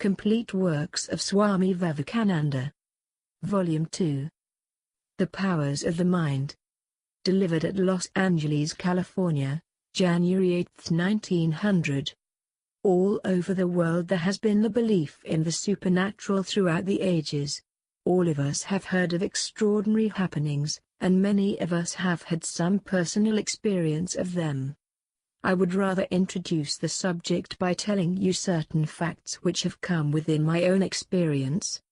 Complete Works of Swami Vivekananda. Volume 2. The Powers of the Mind. Delivered at Los Angeles, California, January 8, 1900. All over the world there has been the belief in the supernatural throughout the ages. All of us have heard of extraordinary happenings, and many of us have had some personal experience of them. I would rather introduce the subject by telling you certain facts which have come within my own experience.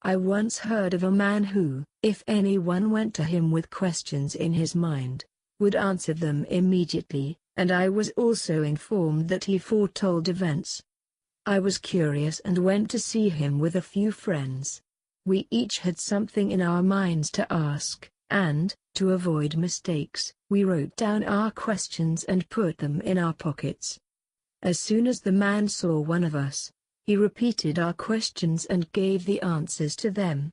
I once heard of a man who, if anyone went to him with questions in his mind, would answer them immediately, and I was also informed that he foretold events. I was curious and went to see him with a few friends. We each had something in our minds to ask, and, to avoid mistakes, we wrote down our questions and put them in our pockets. As soon as the man saw one of us, he repeated our questions and gave the answers to them.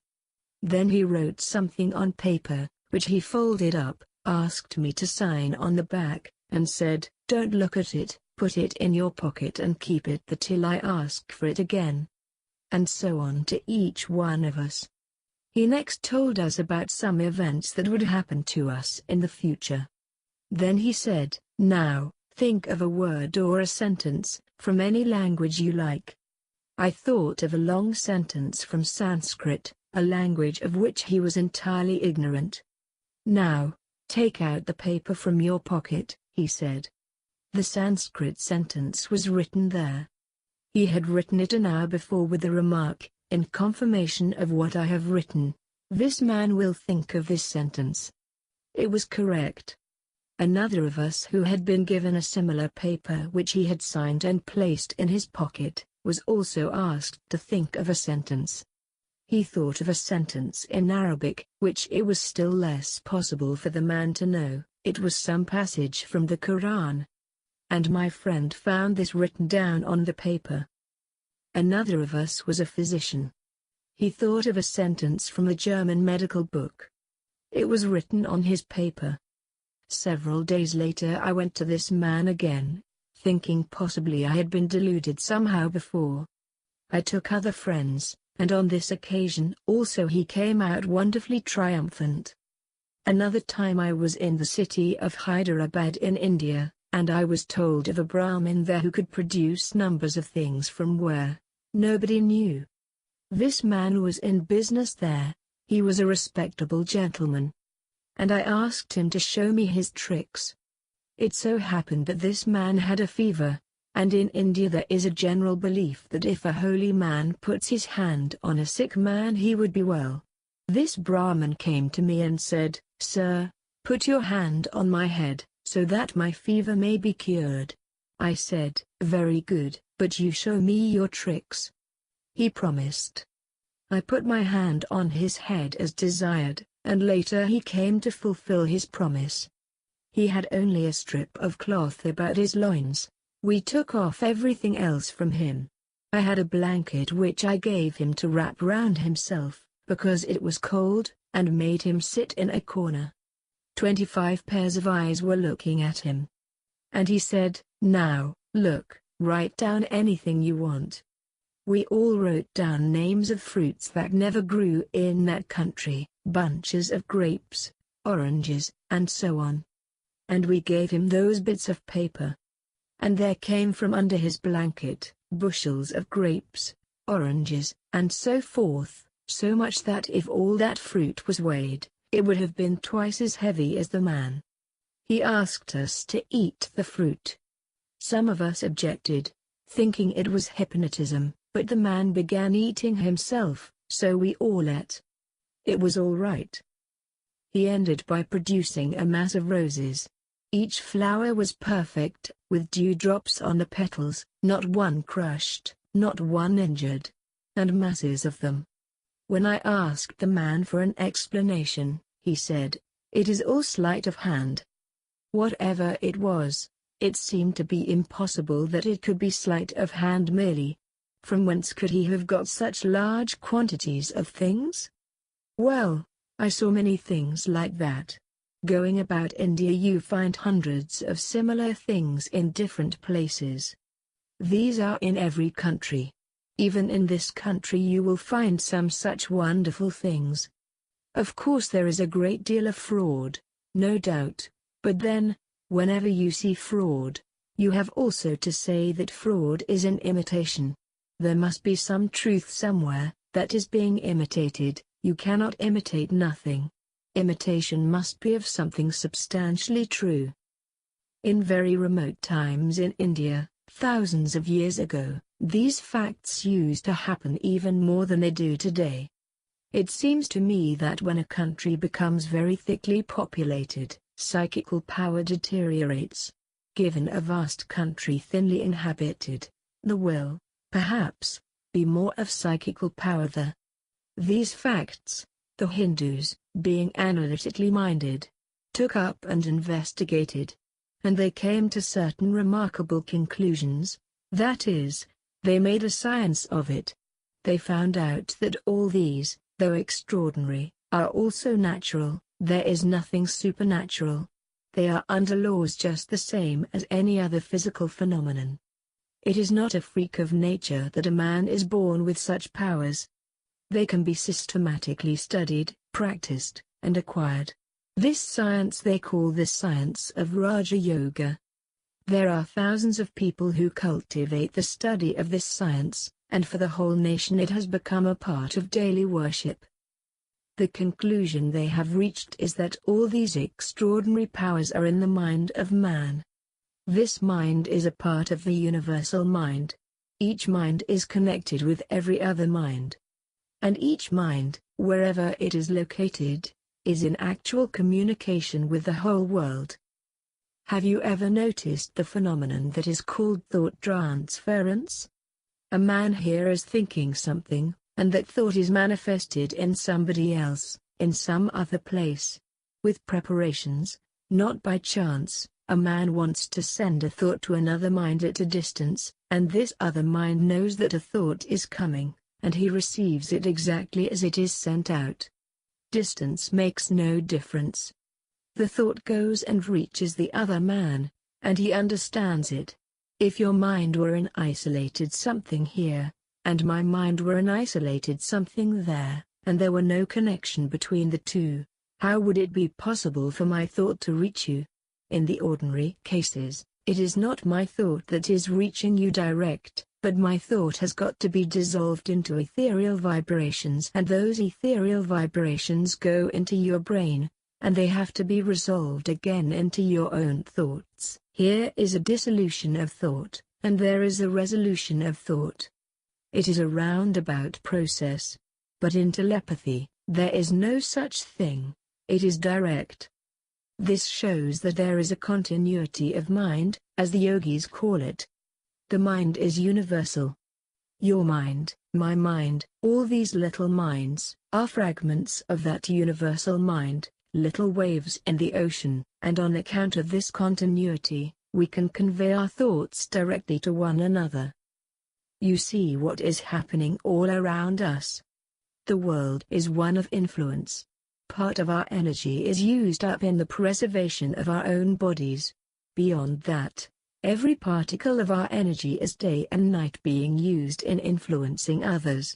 Then he wrote something on paper, which he folded up, asked me to sign on the back, and said, "Don't look at it, put it in your pocket and keep it there till I ask for it again." And so on to each one of us. He next told us about some events that would happen to us in the future. Then he said, "Now, think of a word or a sentence, from any language you like." I thought of a long sentence from Sanskrit, a language of which he was entirely ignorant. "Now, take out the paper from your pocket," he said. The Sanskrit sentence was written there. He had written it an hour before with the remark, "In confirmation of what I have written, this man will think of this sentence." It was correct. Another of us who had been given a similar paper which he had signed and placed in his pocket, was also asked to think of a sentence. He thought of a sentence in Arabic, which it was still less possible for the man to know. It was some passage from the Koran. And my friend found this written down on the paper. Another of us was a physician. He thought of a sentence from a German medical book. It was written on his paper. Several days later I went to this man again, thinking possibly I had been deluded somehow before. I took other friends, and on this occasion also he came out wonderfully triumphant. Another time I was in the city of Hyderabad in India, and I was told of a Brahmin there who could produce numbers of things from where nobody knew. This man was in business there, he was a respectable gentleman. And I asked him to show me his tricks. It so happened that this man had a fever, and in India there is a general belief that if a holy man puts his hand on a sick man he would be well. This Brahmin came to me and said, "Sir, put your hand on my head, so that my fever may be cured." I said, "Very good, but you show me your tricks." He promised. I put my hand on his head as desired, and later he came to fulfill his promise. He had only a strip of cloth about his loins. We took off everything else from him. I had a blanket which I gave him to wrap round himself, because it was cold, and made him sit in a corner. 25 pairs of eyes were looking at him. And he said, "Now, look, write down anything you want." We all wrote down names of fruits that never grew in that country, bunches of grapes, oranges, and so on. And we gave him those bits of paper. And there came from under his blanket, bushels of grapes, oranges, and so forth, so much that if all that fruit was weighed, it would have been twice as heavy as the man. He asked us to eat the fruit. Some of us objected, thinking it was hypnotism, but the man began eating himself, so we all ate. It was all right. He ended by producing a mass of roses. Each flower was perfect, with dewdrops on the petals, not one crushed, not one injured. And masses of them. When I asked the man for an explanation, he said, "It is all sleight of hand." Whatever it was, it seemed to be impossible that it could be sleight of hand merely. From whence could he have got such large quantities of things? Well, I saw many things like that. Going about India you find hundreds of similar things in different places. These are in every country. Even in this country you will find some such wonderful things. Of course there is a great deal of fraud, no doubt, but then, whenever you see fraud, you have also to say that fraud is an imitation. There must be some truth somewhere that is being imitated. You cannot imitate nothing. Imitation must be of something substantially true. In very remote times in India, thousands of years ago, these facts used to happen even more than they do today. It seems to me that when a country becomes very thickly populated, psychical power deteriorates. Given a vast country thinly inhabited, there will, perhaps, be more of psychical power there. These facts, the Hindus, being analytically minded, took up and investigated. And they came to certain remarkable conclusions, that is, they made a science of it. They found out that all these, though extraordinary, are also natural. There is nothing supernatural. They are under laws just the same as any other physical phenomenon. It is not a freak of nature that a man is born with such powers. They can be systematically studied, practiced, and acquired. This science they call the science of Raja Yoga. There are thousands of people who cultivate the study of this science, and for the whole nation it has become a part of daily worship. The conclusion they have reached is that all these extraordinary powers are in the mind of man. This mind is a part of the universal mind. Each mind is connected with every other mind. And each mind, wherever it is located, is in actual communication with the whole world. Have you ever noticed the phenomenon that is called thought transference? A man here is thinking something, and that thought is manifested in somebody else, in some other place. With preparations, not by chance, a man wants to send a thought to another mind at a distance, and this other mind knows that a thought is coming, and he receives it exactly as it is sent out. Distance makes no difference. The thought goes and reaches the other man, and he understands it. If your mind were an isolated something here, and my mind were an isolated something there, and there were no connection between the two, how would it be possible for my thought to reach you? In the ordinary cases, it is not my thought that is reaching you direct, but my thought has got to be dissolved into ethereal vibrations, and those ethereal vibrations go into your brain, and they have to be resolved again into your own thoughts. Here is a dissolution of thought, and there is a resolution of thought. It is a roundabout process. But in telepathy, there is no such thing. It is direct. This shows that there is a continuity of mind, as the yogis call it. The mind is universal. Your mind, my mind, all these little minds, are fragments of that universal mind, little waves in the ocean, and on account of this continuity, we can convey our thoughts directly to one another. You see what is happening all around us. The world is one of influence. Part of our energy is used up in the preservation of our own bodies. Beyond that, every particle of our energy is day and night being used in influencing others.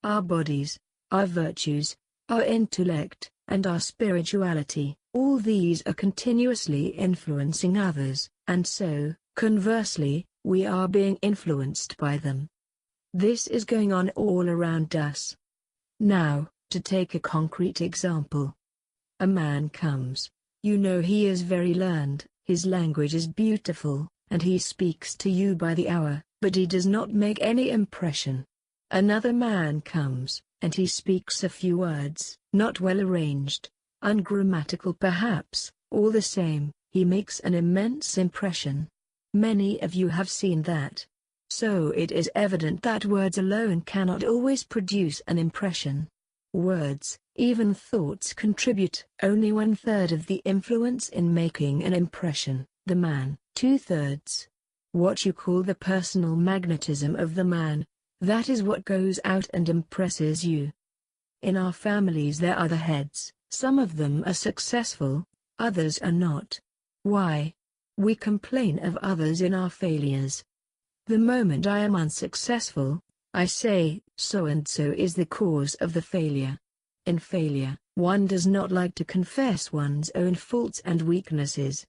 Our bodies, our virtues, our intellect, and our spirituality, all these are continuously influencing others, and so, conversely, we are being influenced by them. This is going on all around us. Now, to take a concrete example. A man comes, you know he is very learned, his language is beautiful, and he speaks to you by the hour, but he does not make any impression. Another man comes, and he speaks a few words, not well arranged, ungrammatical perhaps, all the same, he makes an immense impression. Many of you have seen that. So it is evident that words alone cannot always produce an impression. Words, even thoughts, contribute only 1/3 of the influence in making an impression, the man, 2/3. What you call the personal magnetism of the man, that is what goes out and impresses you. In our families there are the heads, some of them are successful, others are not. Why? We complain of others in our failures. The moment I am unsuccessful, I say, so and so is the cause of the failure. In failure, one does not like to confess one's own faults and weaknesses.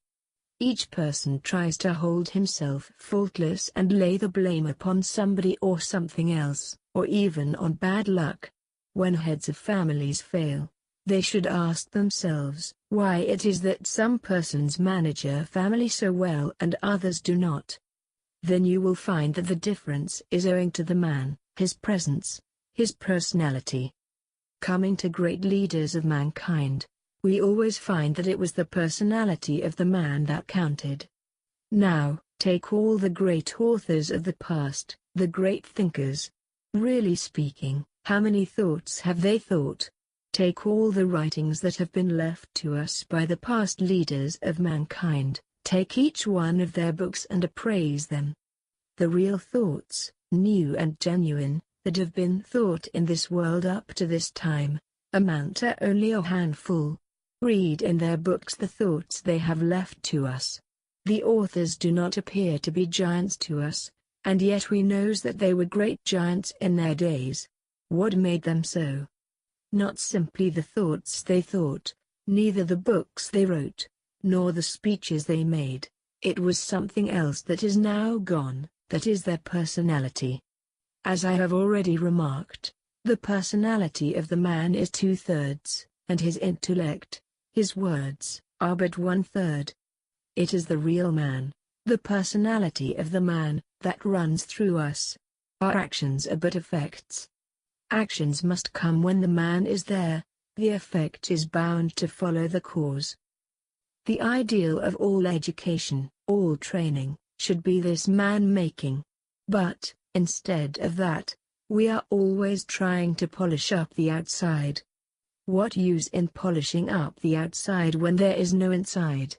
Each person tries to hold himself faultless and lay the blame upon somebody or something else, or even on bad luck. When heads of families fail, they should ask themselves why it is that some persons manage a family so well and others do not. Then you will find that the difference is owing to the man, his presence, his personality. Coming to great leaders of mankind, we always find that it was the personality of the man that counted. Now, take all the great authors of the past, the great thinkers. Really speaking, how many thoughts have they thought? Take all the writings that have been left to us by the past leaders of mankind, take each one of their books and appraise them. The real thoughts, new and genuine, that have been thought in this world up to this time, amount to only a handful. Read in their books the thoughts they have left to us. The authors do not appear to be giants to us, and yet we knows that they were great giants in their days. What made them so? Not simply the thoughts they thought, neither the books they wrote, nor the speeches they made. It was something else that is now gone, that is their personality. As I have already remarked, the personality of the man is 2/3, and his intellect, his words, are but 1/3. It is the real man, the personality of the man, that runs through us. Our actions are but effects. Actions must come when the man is there, the effect is bound to follow the cause. The ideal of all education, all training, should be this man-making. But, instead of that, we are always trying to polish up the outside. What use in polishing up the outside when there is no inside?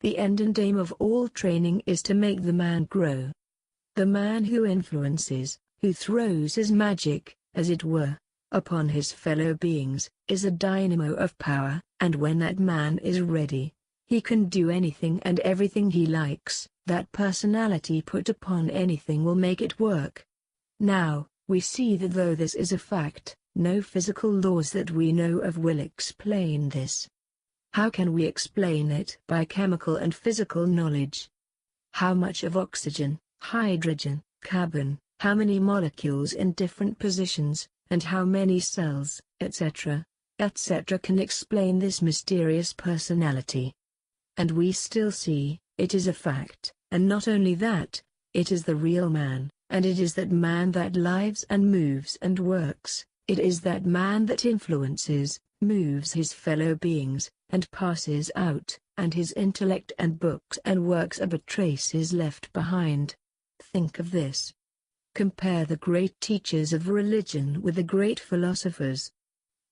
The end and aim of all training is to make the man grow. The man who influences, who throws his magic, as it were, upon his fellow beings, is a dynamo of power, and when that man is ready, he can do anything and everything he likes. That personality put upon anything will make it work. Now, we see that though this is a fact, no physical laws that we know of will explain this. How can we explain it? By chemical and physical knowledge. How much of oxygen, hydrogen, carbon, how many molecules in different positions, and how many cells, etc., etc. can explain this mysterious personality? And we still see, it is a fact, and not only that, it is the real man, and it is that man that lives and moves and works. It is that man that influences, moves his fellow beings, and passes out, and his intellect and books and works are but traces left behind. Think of this. Compare the great teachers of religion with the great philosophers.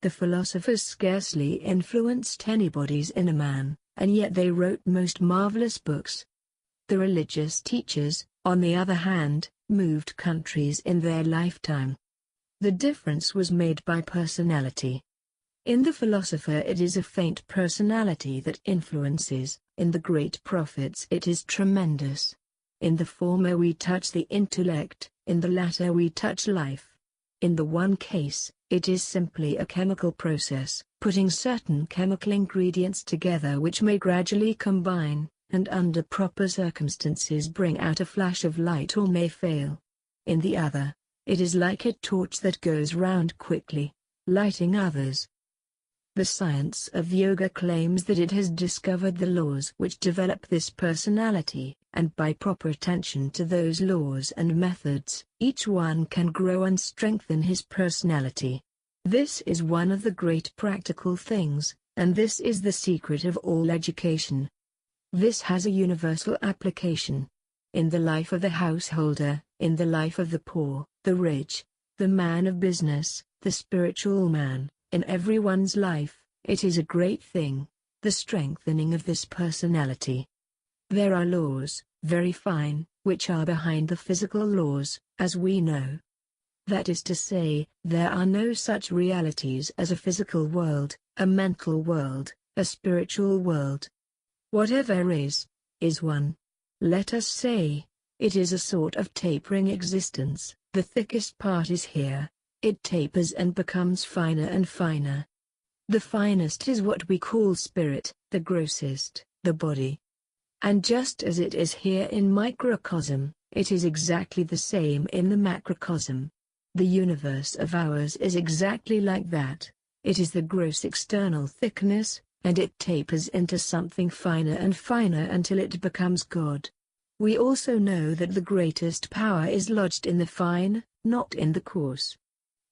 The philosophers scarcely influenced anybody's inner man, and yet they wrote most marvelous books. The religious teachers, on the other hand, moved countries in their lifetime. The difference was made by personality. In the philosopher it is a faint personality that influences, in the great prophets it is tremendous. In the former we touch the intellect, in the latter we touch life. In the one case, it is simply a chemical process, putting certain chemical ingredients together which may gradually combine, and under proper circumstances bring out a flash of light or may fail. In the other, it is like a torch that goes round quickly, lighting others. The science of yoga claims that it has discovered the laws which develop this personality, and by proper attention to those laws and methods, each one can grow and strengthen his personality. This is one of the great practical things, and this is the secret of all education. This has a universal application. In the life of the householder, in the life of the poor, the rich, the man of business, the spiritual man, in everyone's life, it is a great thing, the strengthening of this personality. There are laws, very fine, which are behind the physical laws, as we know. That is to say, there are no such realities as a physical world, a mental world, a spiritual world. Whatever is one. Let us say, it is a sort of tapering existence, The thickest part is here. It tapers and becomes finer and finer. The finest is what we call spirit, the grossest, the body. And just as it is here in microcosm, it is exactly the same in the macrocosm. The universe of ours is exactly like that. It is the gross external thickness, and it tapers into something finer and finer until it becomes God. We also know that the greatest power is lodged in the fine, not in the coarse.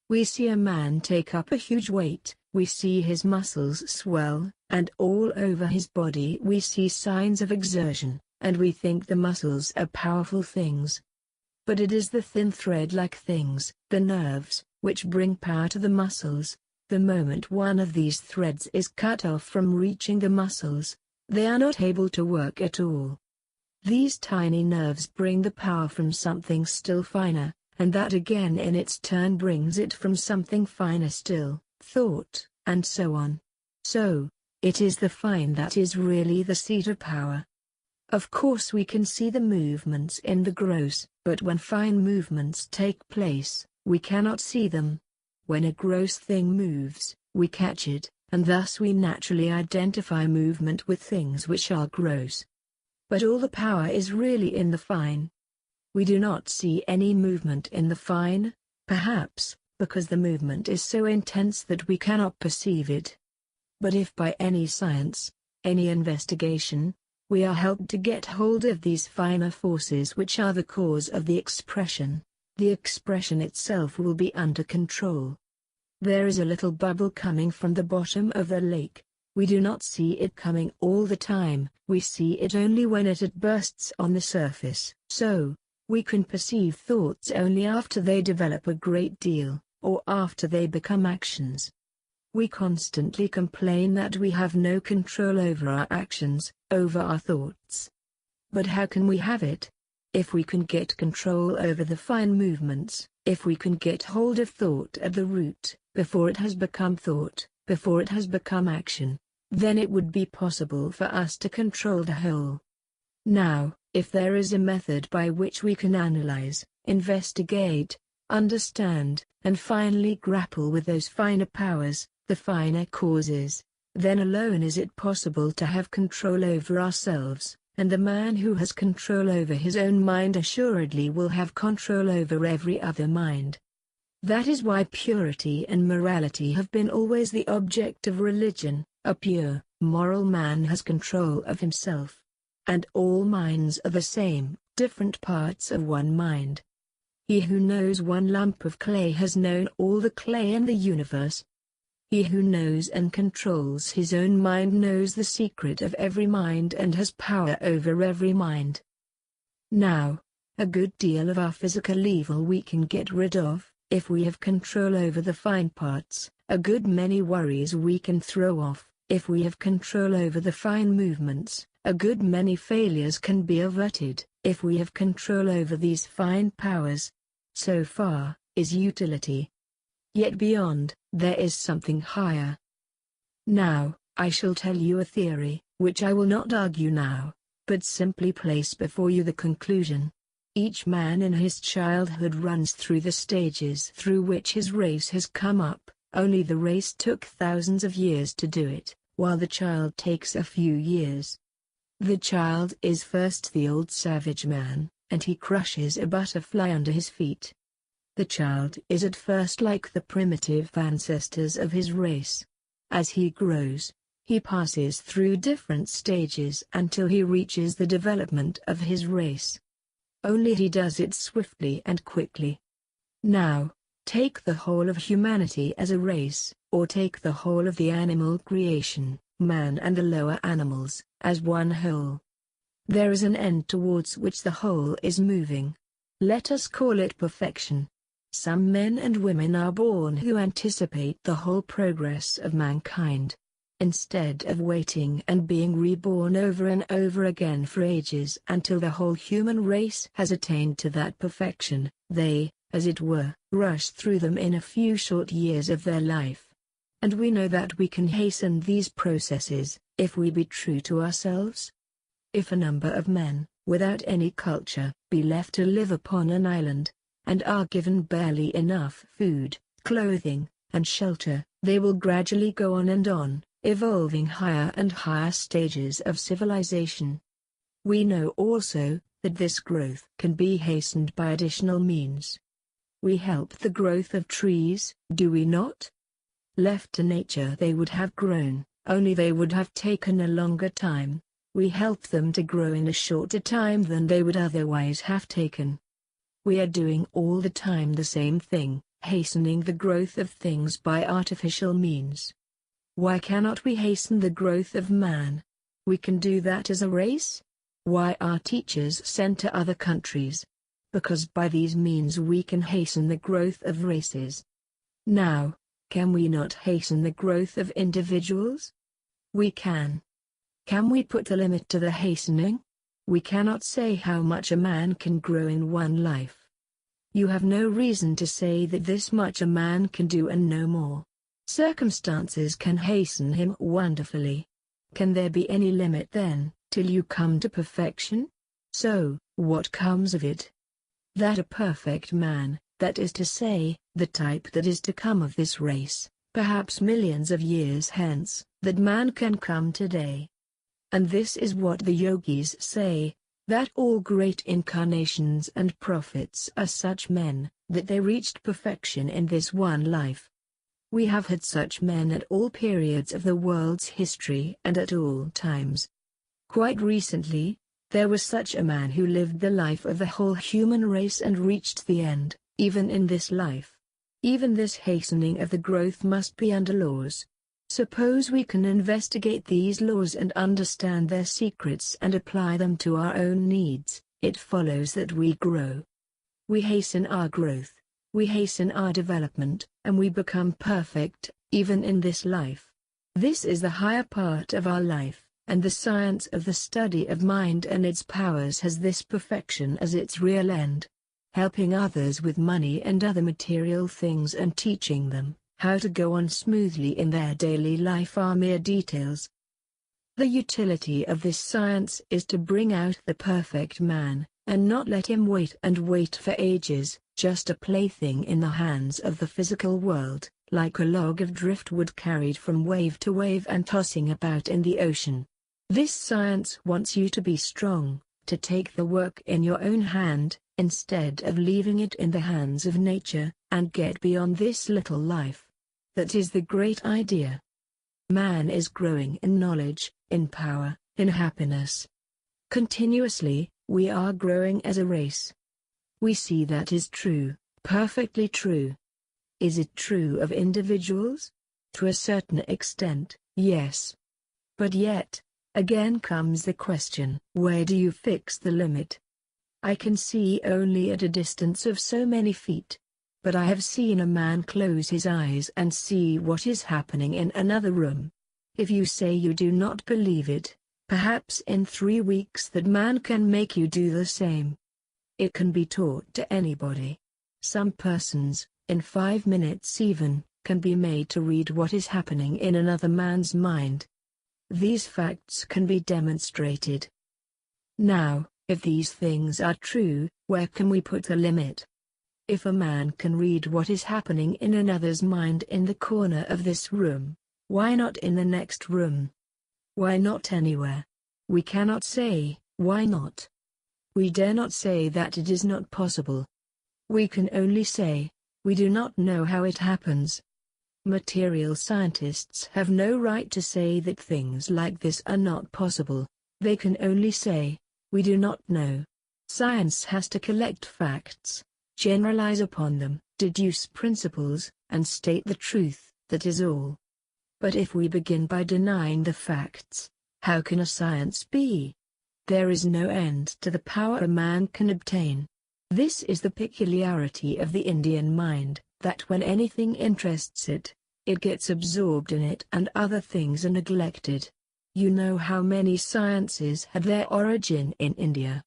We see a man take up a huge weight, we see his muscles swell, and all over his body we see signs of exertion, and we think the muscles are powerful things. But it is the thin thread-like things, the nerves, which bring power to the muscles. The moment one of these threads is cut off from reaching the muscles, they are not able to work at all. These tiny nerves bring the power from something still finer, and that again in its turn brings it from something finer still, thought, and so on. So, it is the fine that is really the seat of power. Of course we can see the movements in the gross, but when fine movements take place, we cannot see them. When a gross thing moves, we catch it, and thus we naturally identify movement with things which are gross. But all the power is really in the fine. We do not see any movement in the fine, perhaps, because the movement is so intense that we cannot perceive it. But if by any science, any investigation, we are helped to get hold of these finer forces which are the cause of the expression itself will be under control. There is a little bubble coming from the bottom of the lake. We do not see it coming all the time, we see it only when it bursts on the surface. So, we can perceive thoughts only after they develop a great deal, or after they become actions. We constantly complain that we have no control over our actions, over our thoughts. But how can we have it? If we can get control over the fine movements, if we can get hold of thought at the root, before it has become thought, before it has become action, then it would be possible for us to control the whole. Now, if there is a method by which we can analyze, investigate, understand, and finally grapple with those finer powers, the finer causes, then alone is it possible to have control over ourselves, and the man who has control over his own mind assuredly will have control over every other mind. That is why purity and morality have been always the object of religion. A pure, moral man has control of himself. And all minds are the same, different parts of one mind. He who knows one lump of clay has known all the clay in the universe. He who knows and controls his own mind knows the secret of every mind and has power over every mind. Now, a good deal of our physical evil we can get rid of, if we have control over the fine parts. A good many worries we can throw off, if we have control over the fine movements. A good many failures can be averted, if we have control over these fine powers. So far, is utility. Yet beyond, there is something higher. Now, I shall tell you a theory, which I will not argue now, but simply place before you the conclusion. Each man in his childhood runs through the stages through which his race has come up, only the race took thousands of years to do it, while the child takes a few years. The child is first the old savage man, and he crushes a butterfly under his feet. The child is at first like the primitive ancestors of his race. As he grows, he passes through different stages until he reaches the development of his race. Only he does it swiftly and quickly. Now, take the whole of humanity as a race, or take the whole of the animal creation, man and the lower animals, as one whole. There is an end towards which the whole is moving. Let us call it perfection. Some men and women are born who anticipate the whole progress of mankind. Instead of waiting and being reborn over and over again for ages until the whole human race has attained to that perfection, they, as it were, rush through them in a few short years of their life. And we know that we can hasten these processes, if we be true to ourselves. If a number of men, without any culture, be left to live upon an island, and are given barely enough food, clothing, and shelter, they will gradually go on, evolving higher and higher stages of civilization. We know also that this growth can be hastened by additional means. We help the growth of trees, do we not? Left to nature they would have grown, only they would have taken a longer time. We help them to grow in a shorter time than they would otherwise have taken. We are doing all the time the same thing, hastening the growth of things by artificial means. Why cannot we hasten the growth of man? We can do that as a race? Why are teachers sent to other countries? Because by these means we can hasten the growth of races. Now, can we not hasten the growth of individuals? We can. Can we put a limit to the hastening? We cannot say how much a man can grow in one life. You have no reason to say that this much a man can do and no more. Circumstances can hasten him wonderfully. Can there be any limit then, till you come to perfection? So, what comes of it? That a perfect man, that is to say, the type that is to come of this race, perhaps millions of years hence, that man can come today. And this is what the yogis say, that all great incarnations and prophets are such men, that they reached perfection in this one life. We have had such men at all periods of the world's history and at all times. Quite recently, there was such a man who lived the life of the whole human race and reached the end, even in this life. Even this hastening of the growth must be under laws. Suppose we can investigate these laws and understand their secrets and apply them to our own needs, it follows that we grow. We hasten our growth, we hasten our development, and we become perfect, even in this life. This is the higher part of our life, and the science of the study of mind and its powers has this perfection as its real end. Helping others with money and other material things and teaching them how to go on smoothly in their daily life are mere details. The utility of this science is to bring out the perfect man, and not let him wait for ages, just a plaything in the hands of the physical world, like a log of driftwood carried from wave to wave and tossing about in the ocean. This science wants you to be strong, to take the work in your own hand, instead of leaving it in the hands of nature, and get beyond this little life. That is the great idea. Man is growing in knowledge, in power, in happiness. Continuously, we are growing as a race. We see that is true, perfectly true. Is it true of individuals? To a certain extent, yes. But yet, again comes the question, where do you fix the limit? I can see only at a distance of so many feet. But I have seen a man close his eyes and see what is happening in another room. If you say you do not believe it, perhaps in 3 weeks that man can make you do the same. It can be taught to anybody. Some persons, in 5 minutes even, can be made to read what is happening in another man's mind. These facts can be demonstrated. Now, if these things are true, where can we put a limit? If a man can read what is happening in another's mind in the corner of this room, why not in the next room? Why not anywhere? We cannot say, why not? We dare not say that it is not possible. We can only say, we do not know how it happens. Material scientists have no right to say that things like this are not possible. They can only say, we do not know. Science has to collect facts, generalize upon them, deduce principles, and state the truth, that is all. But if we begin by denying the facts, how can a science be? There is no end to the power a man can obtain. This is the peculiarity of the Indian mind, that when anything interests it, it gets absorbed in it and other things are neglected. You know how many sciences had their origin in India.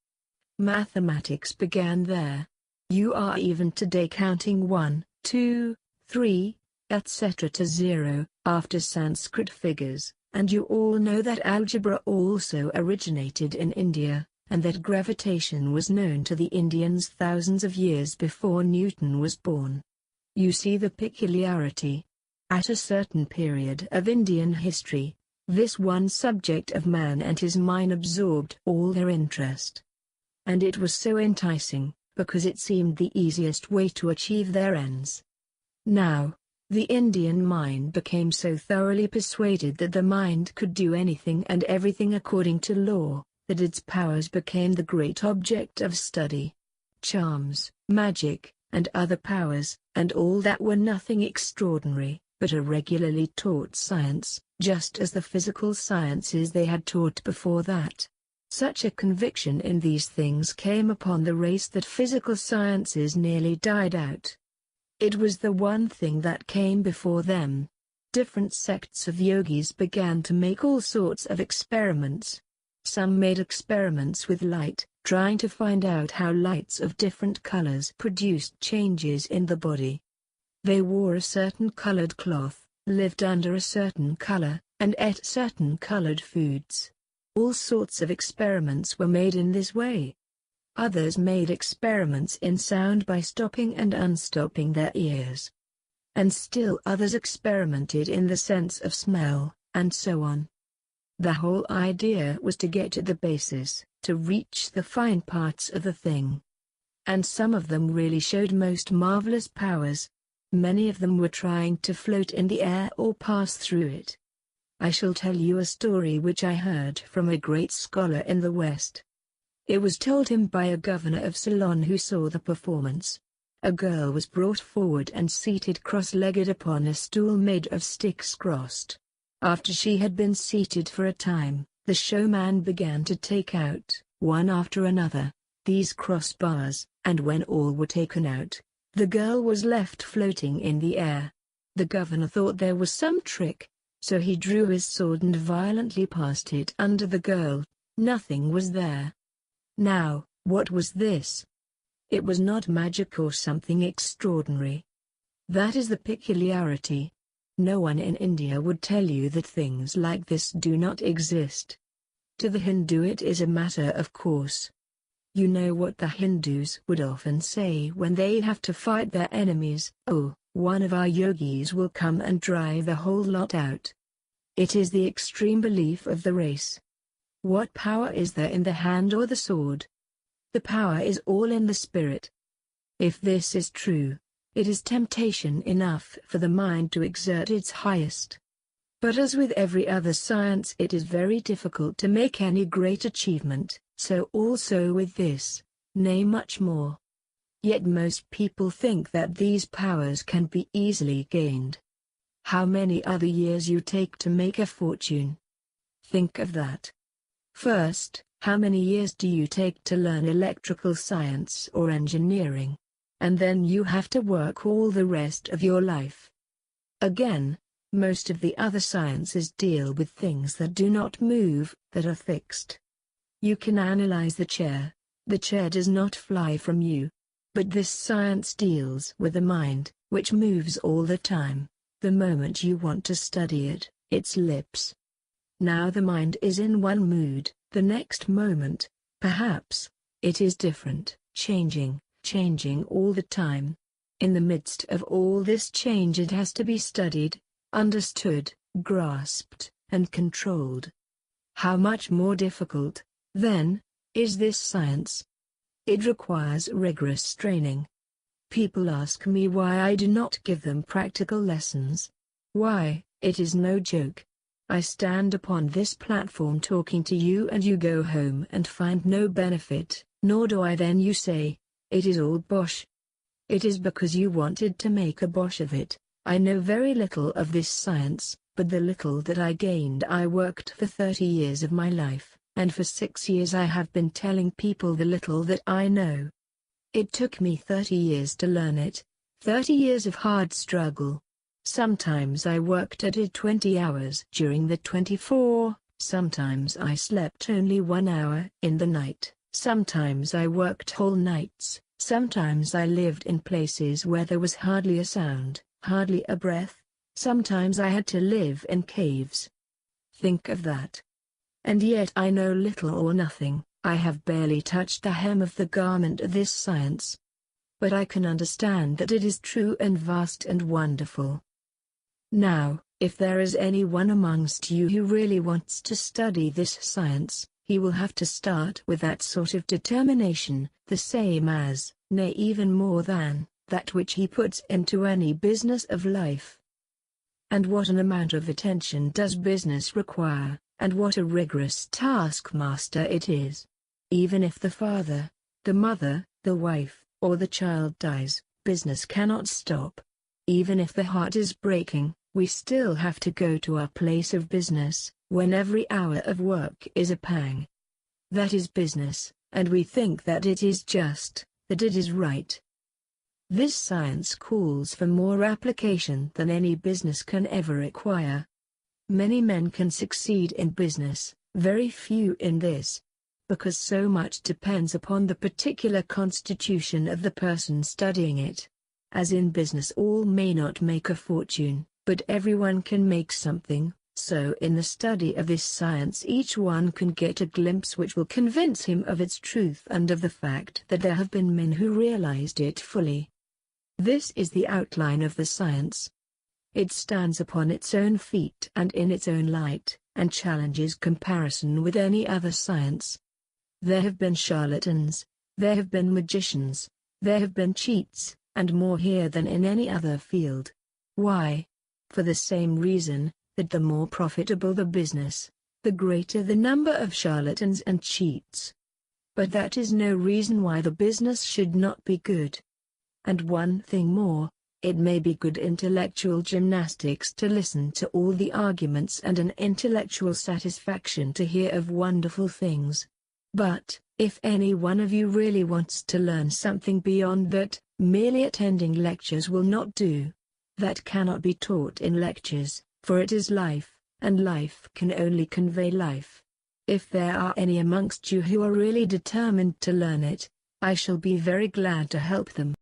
Mathematics began there. You are even today counting 1, 2, 3, etc. to 0, after Sanskrit figures, and you all know that algebra also originated in India, and that gravitation was known to the Indians thousands of years before Newton was born. You see the peculiarity. At a certain period of Indian history, this one subject of man and his mind absorbed all their interest. And it was so enticing, because it seemed the easiest way to achieve their ends. Now, the Indian mind became so thoroughly persuaded that the mind could do anything and everything according to law, that its powers became the great object of study. Charms, magic, and other powers, and all that were nothing extraordinary, but a regularly taught science, just as the physical sciences they had taught before that. Such a conviction in these things came upon the race that physical sciences nearly died out. It was the one thing that came before them. Different sects of yogis began to make all sorts of experiments. Some made experiments with light, trying to find out how lights of different colors produced changes in the body. They wore a certain colored cloth, lived under a certain color, and ate certain colored foods. All sorts of experiments were made in this way. Others made experiments in sound by stopping and unstopping their ears. And still others experimented in the sense of smell, and so on. The whole idea was to get at the basis, to reach the fine parts of the thing. And some of them really showed most marvelous powers. Many of them were trying to float in the air or pass through it. I shall tell you a story which I heard from a great scholar in the West. It was told him by a governor of Ceylon who saw the performance. A girl was brought forward and seated cross-legged upon a stool made of sticks crossed. After she had been seated for a time, the showman began to take out, one after another, these crossbars, and when all were taken out, the girl was left floating in the air. The governor thought there was some trick, so he drew his sword and violently passed it under the girl. Nothing was there. Now, what was this? It was not magic or something extraordinary. That is the peculiarity. No one in India would tell you that things like this do not exist. To the Hindu it is a matter of course. You know what the Hindus would often say when they have to fight their enemies: "Oh, one of our yogis will come and drive the whole lot out." It is the extreme belief of the race. What power is there in the hand or the sword? The power is all in the spirit. If this is true, it is temptation enough for the mind to exert its highest. But as with every other science, it is very difficult to make any great achievement, so also with this, nay much more. Yet most people think that these powers can be easily gained. How many other years you take to make a fortune? Think of that. First, how many years do you take to learn electrical science or engineering? And then you have to work all the rest of your life. Again, most of the other sciences deal with things that do not move, that are fixed. You can analyze the chair does not fly from you. But this science deals with the mind, which moves all the time. The moment you want to study it, it slips. Now the mind is in one mood, the next moment, perhaps, it is different, changing all the time. In the midst of all this change it has to be studied, understood, grasped, and controlled. How much more difficult, then, is this science? It requires rigorous training. People ask me why I do not give them practical lessons. Why, it is no joke. I stand upon this platform talking to you and you go home and find no benefit, nor do I then you say, it is all bosh. It is because you wanted to make a bosh of it. I know very little of this science, but the little that I gained I worked for 30 years of my life, and for 6 years I have been telling people the little that I know. It took me 30 years to learn it, 30 years of hard struggle. Sometimes I worked at it 20 hours during the 24, sometimes I slept only 1 hour in the night, sometimes I worked whole nights, sometimes I lived in places where there was hardly a sound, hardly a breath, sometimes I had to live in caves. Think of that. And yet I know little or nothing, I have barely touched the hem of the garment of this science. But I can understand that it is true and vast and wonderful. Now, if there is anyone amongst you who really wants to study this science, he will have to start with that sort of determination, the same as, nay even more than, that which he puts into any business of life. And what an amount of attention does business require, and what a rigorous taskmaster it is. Even if the father, the mother, the wife, or the child dies, business cannot stop. Even if the heart is breaking, we still have to go to our place of business, when every hour of work is a pang. That is business, and we think that it is just, that it is right. This science calls for more application than any business can ever require. Many men can succeed in business, very few in this. Because so much depends upon the particular constitution of the person studying it. As in business all may not make a fortune, but everyone can make something, so in the study of this science each one can get a glimpse which will convince him of its truth and of the fact that there have been men who realized it fully. This is the outline of the science. It stands upon its own feet and in its own light, and challenges comparison with any other science. There have been charlatans, there have been magicians, there have been cheats, and more here than in any other field. Why? For the same reason, that the more profitable the business, the greater the number of charlatans and cheats. But that is no reason why the business should not be good. And one thing more, it may be good intellectual gymnastics to listen to all the arguments and an intellectual satisfaction to hear of wonderful things. But, if any one of you really wants to learn something beyond that, merely attending lectures will not do. That cannot be taught in lectures, for it is life, and life can only convey life. If there are any amongst you who are really determined to learn it, I shall be very glad to help them.